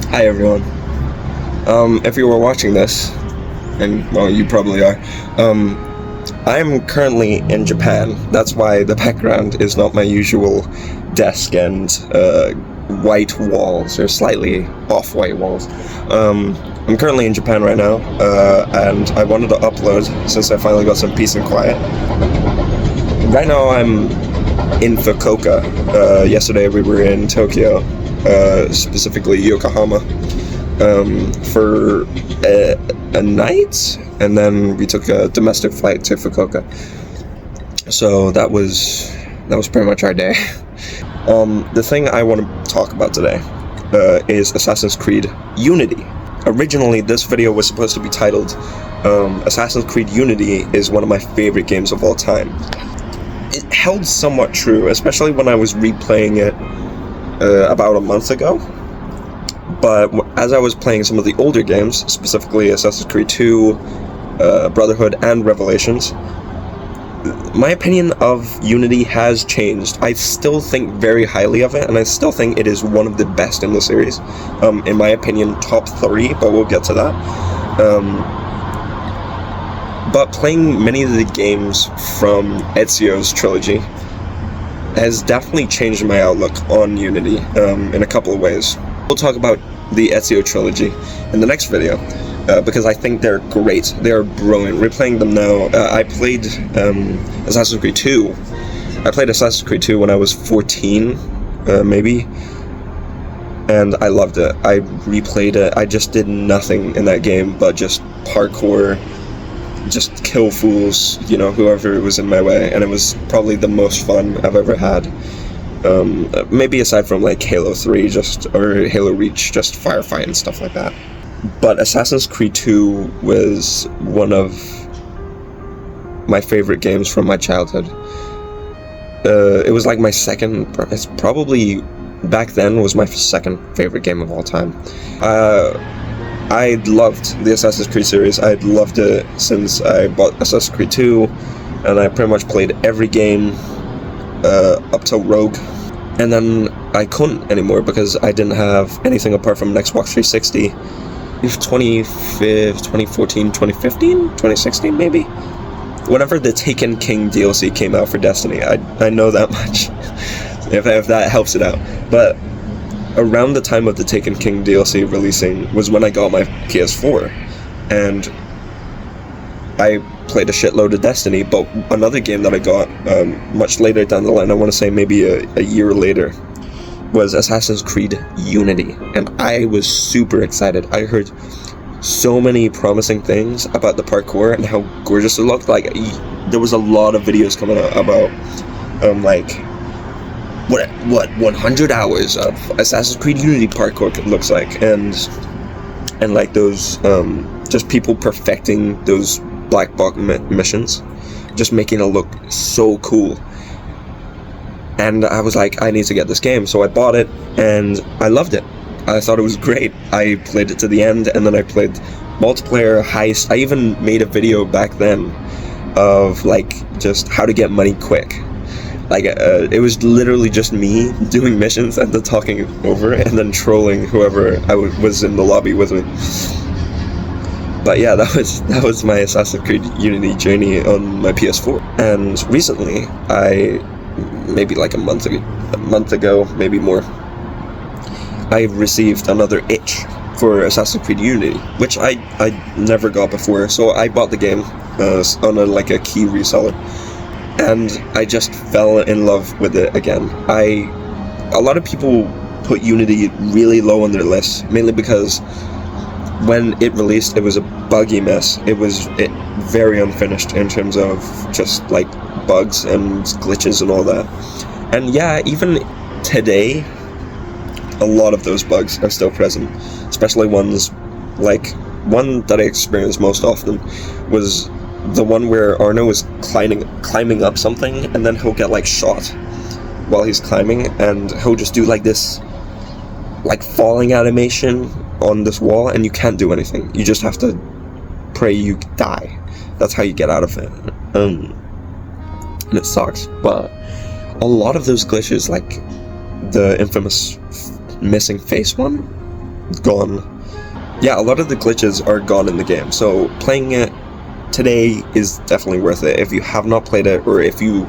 Hi everyone. If you were watching this, and well, you probably are, I'm currently in Japan. That's why the background is not my usual desk and white walls, or slightly off-white walls. I'm currently in Japan right now, and I wanted to upload since I finally got some peace and quiet. Right now I'm in Fukuoka. Yesterday we were in Tokyo, specifically Yokohama, for a night, and then we took a domestic flight to Fukuoka. So that was pretty much our day. The thing I want to talk about today is Assassin's Creed Unity. Originally, this video was supposed to be titled Assassin's Creed Unity is one of my favorite games of all time. It held somewhat true, especially when I was replaying it about a month ago. But as I was playing some of the older games, specifically Assassin's Creed 2, Brotherhood, and Revelations, my opinion of Unity has changed. I still think very highly of it, and I still think it is one of the best in the series. In my opinion, top 3, but we'll get to that. But playing many of the games from Ezio's trilogy has definitely changed my outlook on Unity in a couple of ways. We'll talk about the Ezio trilogy in the next video, because I think they're great. They're brilliant. Replaying them now, I played Assassin's Creed 2. I played Assassin's Creed 2 when I was 14, maybe, and I loved it. I replayed it. I just did nothing in that game but just parkour, just kill fools, you know, whoever was in my way, and it was probably the most fun I've ever had. Maybe aside from like Halo 3 or Halo Reach, just firefight and stuff like that. But Assassin's Creed 2 was one of my favorite games from my childhood. It was like my second, it's probably back then was my second favorite game of all time. I loved the Assassin's Creed series. I'd loved it since I bought Assassin's Creed 2, and I pretty much played every game up till Rogue. And then I couldn't anymore because I didn't have anything apart from an Xbox 360. 2014, 2015, 2016 maybe? Whenever the Taken King DLC came out for Destiny, I know that much, if that helps it out. But around the time of the Taken King DLC releasing was when I got my PS4, and I played a shitload of Destiny. But another game that I got much later down the line, I want to say maybe a year later, was Assassin's Creed Unity, and I was super excited. I heard so many promising things about the parkour and how gorgeous it looked. Like, there was a lot of videos coming out about like what 100 hours of Assassin's Creed Unity parkour looks like, and like those just people perfecting those black box missions, just making it look so cool. And I was like, I need to get this game, so I bought it, and I loved it. I thought it was great. I played it to the end, and then I played multiplayer, heist. I even made a video back then of like just how to get money quick. Like, it was literally just me doing missions and then talking over it, and then trolling whoever was in the lobby with me. But yeah, that was my Assassin's Creed Unity journey on my PS4. And recently, maybe like a month ago, maybe more, I received another itch for Assassin's Creed Unity, which I never got before. So I bought the game on a key reseller, and I just fell in love with it again. A lot of people put Unity really low on their list, mainly because when it released, it was a buggy mess. It was very unfinished in terms of just like bugs and glitches and all that. And yeah, even today, a lot of those bugs are still present, especially ones like one that I experienced most often was the one where Arno was climbing up something, and then he'll get like shot while he's climbing, and he'll just do like this like falling animation on this wall, and you can't do anything. You just have to pray you die. That's how you get out of it. And it sucks. But a lot of those glitches, like the infamous missing face one, gone. Yeah, a lot of the glitches are gone in the game, so playing it today is definitely worth it. If you have not played it, or if you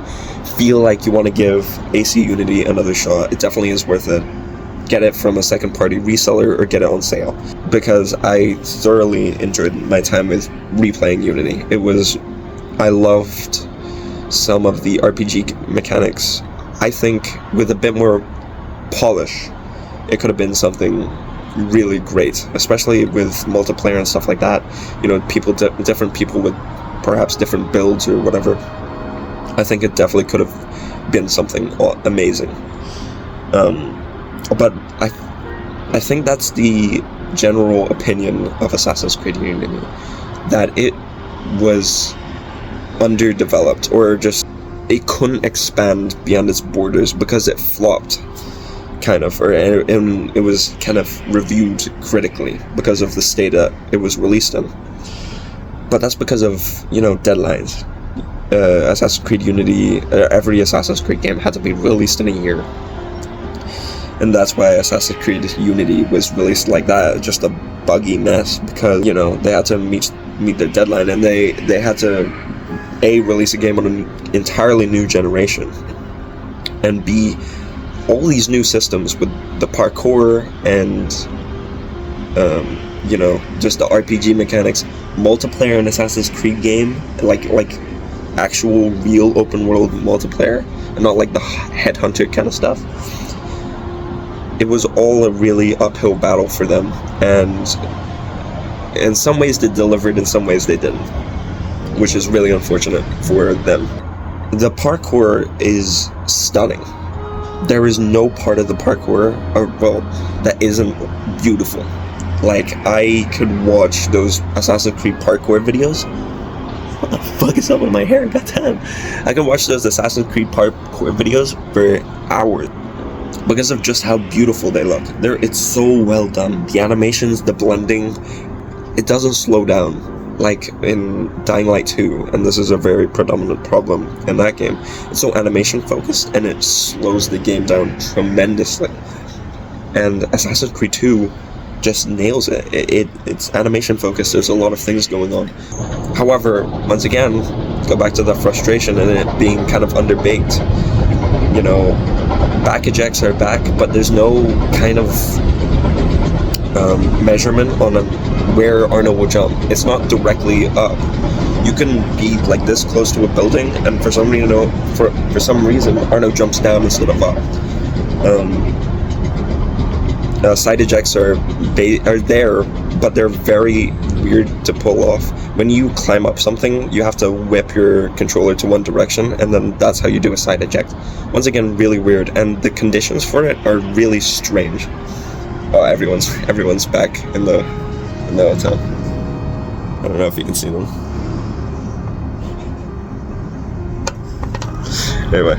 feel like you want to give AC Unity another shot, it definitely is worth it. Get it from a second party reseller or get it on sale, because I thoroughly enjoyed my time with replaying Unity. I loved some of the RPG mechanics. I think with a bit more polish, it could have been something really great, especially with multiplayer and stuff like that. You know, different people with perhaps different builds or whatever. I think it definitely could have been something amazing. But I think that's the general opinion of Assassin's Creed Unity, that it was underdeveloped, or just it couldn't expand beyond its borders because it flopped, kind of, and it was kind of reviewed critically because of the state that it was released in. But that's because of, you know, deadlines. Assassin's Creed Unity, every Assassin's Creed game had to be released in a year. And that's why Assassin's Creed Unity was released like that, just a buggy mess, because, you know, they had to meet their deadline, and they had to release a game on an entirely new generation, and B, all these new systems with the parkour and you know, just the RPG mechanics, multiplayer in Assassin's Creed game, like actual real open world multiplayer, and not like the headhunter kind of stuff. It was all a really uphill battle for them, and in some ways they delivered, in some ways they didn't, which is really unfortunate for them. The parkour is stunning. There is no part of the parkour, that isn't beautiful. Like, I could watch those Assassin's Creed parkour videos. What the fuck is up with my hair? Goddamn. I can watch those Assassin's Creed parkour videos for hours because of just how beautiful they look. It's so well done. The animations, the blending, it doesn't slow down like in Dying Light 2, and this is a very predominant problem in that game. It's so animation focused, and it slows the game down tremendously. And Assassin's Creed 2 just nails it. It's animation focused. There's a lot of things going on. However, once again, go back to the frustration and it being kind of underbaked. You know, back ejects are back, but there's no kind of measurement on where Arno will jump. It's not directly up. You can be like this close to a building, and for some reason, Arno jumps down instead of up. Side ejects are there, but they're very weird to pull off. When you climb up something, you have to whip your controller to one direction, and then that's how you do a side eject. Once again, really weird, and the conditions for it are really strange. Oh, everyone's back in the hotel. I don't know if you can see them. Anyway.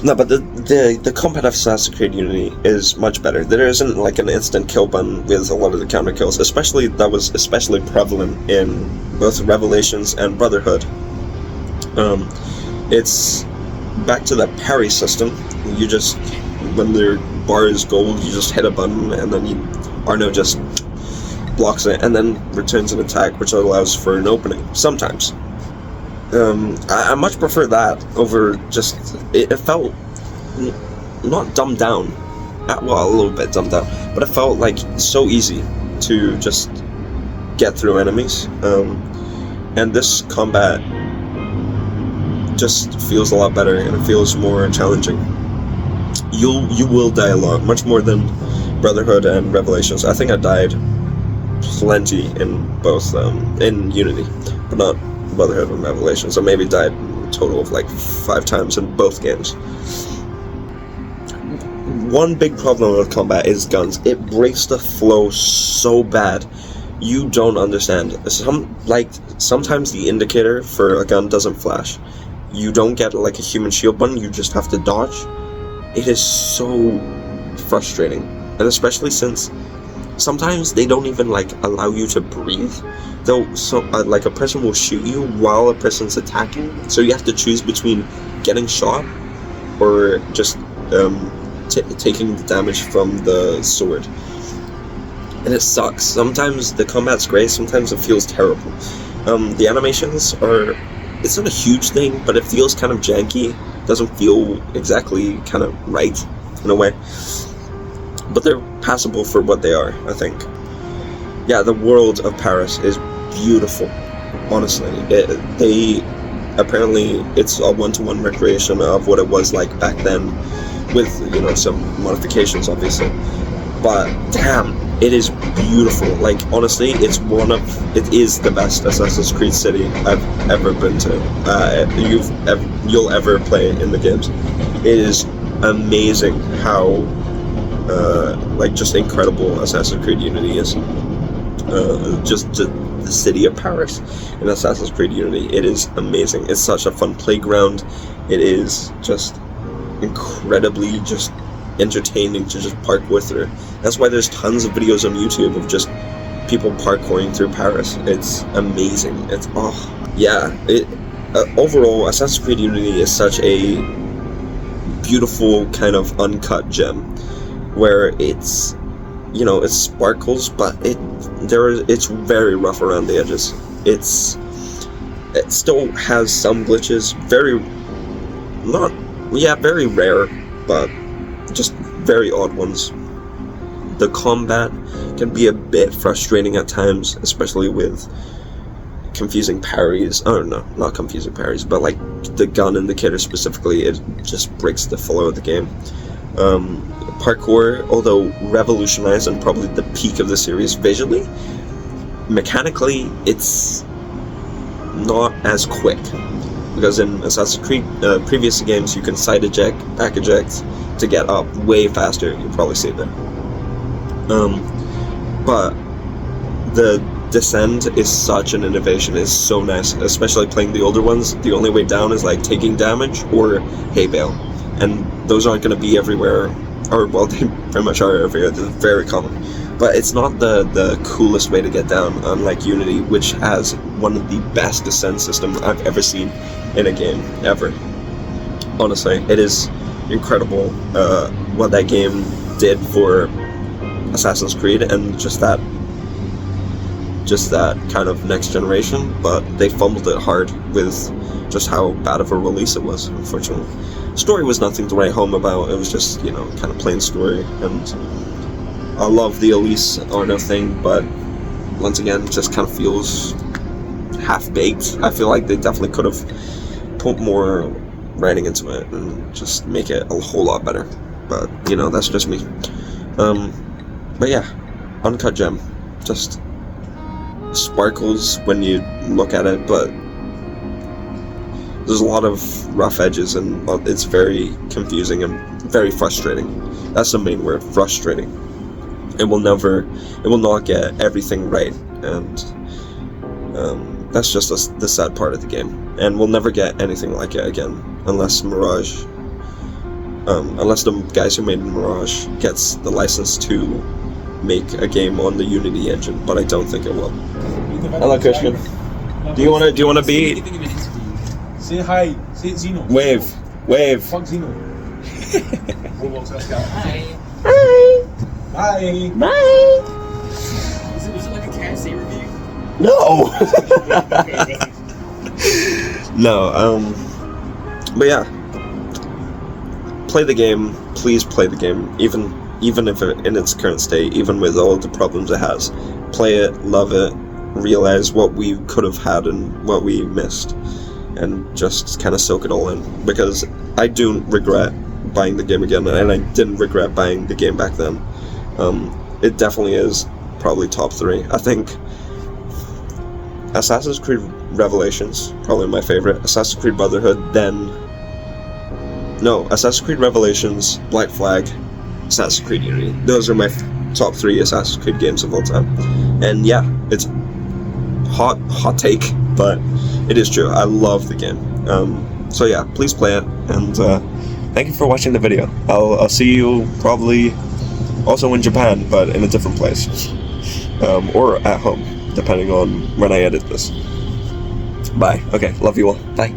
No, but the combat of Assassin's Creed Unity is much better. There isn't like an instant kill button with a lot of the counter kills, that was especially prevalent in both Revelations and Brotherhood. It's back to that parry system. You just, when their bar is gold, you just hit a button, and then Arno just blocks it, and then returns an attack, which allows for an opening, sometimes. I much prefer that over just, it felt not dumbed down, well, a little bit dumbed down, but it felt like so easy to just get through enemies, and this combat just feels a lot better, and it feels more challenging. You will die a lot, much more than Brotherhood and Revelations. I think I died plenty in both, in Unity, but not Brotherhood and Revelations. I maybe died a total of like 5 times in both games. One big problem with combat is guns. It breaks the flow so bad. You don't understand. Sometimes the indicator for a gun doesn't flash. You don't get like a human shield button, you just have to dodge. It is so frustrating. And especially since sometimes they don't even like allow you to breathe. Like a person will shoot you while a person's attacking, so you have to choose between getting shot or just taking the damage from the sword. and it sucks. Sometimes the combat's great, sometimes it feels terrible. The animations are, it's not a huge thing, but it feels kind of janky, doesn't feel exactly kind of right, in a way. But they're passable for what they are, I think. Yeah, the world of Paris is beautiful, honestly. Apparently, it's a one-to-one recreation of what it was like back then, with, you know, some modifications, obviously. But, damn, it is beautiful. Like, honestly, it is the best Assassin's Creed city I've ever been to. You'll ever play in the games. It is amazing how, like, just incredible Assassin's Creed Unity is. Just the city of Paris in Assassin's Creed Unity. It is amazing. It's such a fun playground. It is just incredibly just entertaining to just parkour through. That's why there's tons of videos on YouTube of just people parkouring through Paris. It's amazing. It's overall, Assassin's Creed Unity is such a beautiful kind of uncut gem, where it's, you know, it sparkles, but it's very rough around the edges. It still has some glitches, very rare, but just very odd ones. The combat can be a bit frustrating at times, especially with confusing parries. Oh no, not confusing parries, but like the gun indicator specifically, it just breaks the flow of the game. Parkour, although revolutionized and probably the peak of the series visually, mechanically it's not as quick, because in Assassin's Creed previous games you can side eject, back eject to get up way faster. You'll probably see it there. But the descend is such an innovation. It's so nice, especially playing the older ones. The only way down is like taking damage or hay bale, and those aren't going to be everywhere, or well, they pretty much are everywhere. They're very common, but it's not the coolest way to get down, unlike Unity, which has one of the best descent systems I've ever seen in a game ever. Honestly, it is incredible what that game did for Assassin's Creed, and just that kind of next generation, but they fumbled it hard with just how bad of a release it was, unfortunately. Story was nothing to write home about. It was just, you know, kind of plain story, and I love the Elise Arno thing, but once again, it just kind of feels half-baked. I feel like they definitely could have put more writing into it and just make it a whole lot better, but, you know, that's just me. But yeah, uncut gem, just sparkles when you look at it, but there's a lot of rough edges, and it's very confusing and very frustrating. That's the main word, frustrating. It will not get everything right, and that's just the sad part of the game. And we'll never get anything like it again, unless Mirage, unless the guys who made Mirage gets the license to make a game on the Unity engine, but I don't think it will. Hello, Christian. Do you wanna be? Say hi. Say Zeno. Wave. Fuck Zeno. Roblox, let's go. Hi. Bye. Bye. Was it like a KFC review? No. No. But yeah. Play the game. Please play the game. Even if it, in its current state, even with all the problems it has, play it, love it, realize what we could have had and what we missed, and just kind of soak it all in. Because I do regret buying the game again, and I didn't regret buying the game back then. It definitely is probably top 3. I think Assassin's Creed Revelations, probably my favorite. Assassin's Creed Brotherhood, Assassin's Creed Revelations, Black Flag, Assassin's Creed Unity. Those are my top 3 Assassin's Creed games of all time. And yeah, it's hot take, but it is true. I love the game. So yeah, please play it, and thank you for watching the video. I'll see you probably also in Japan, but in a different place, or at home, depending on when I edit this. Bye. Okay, love you all. Bye.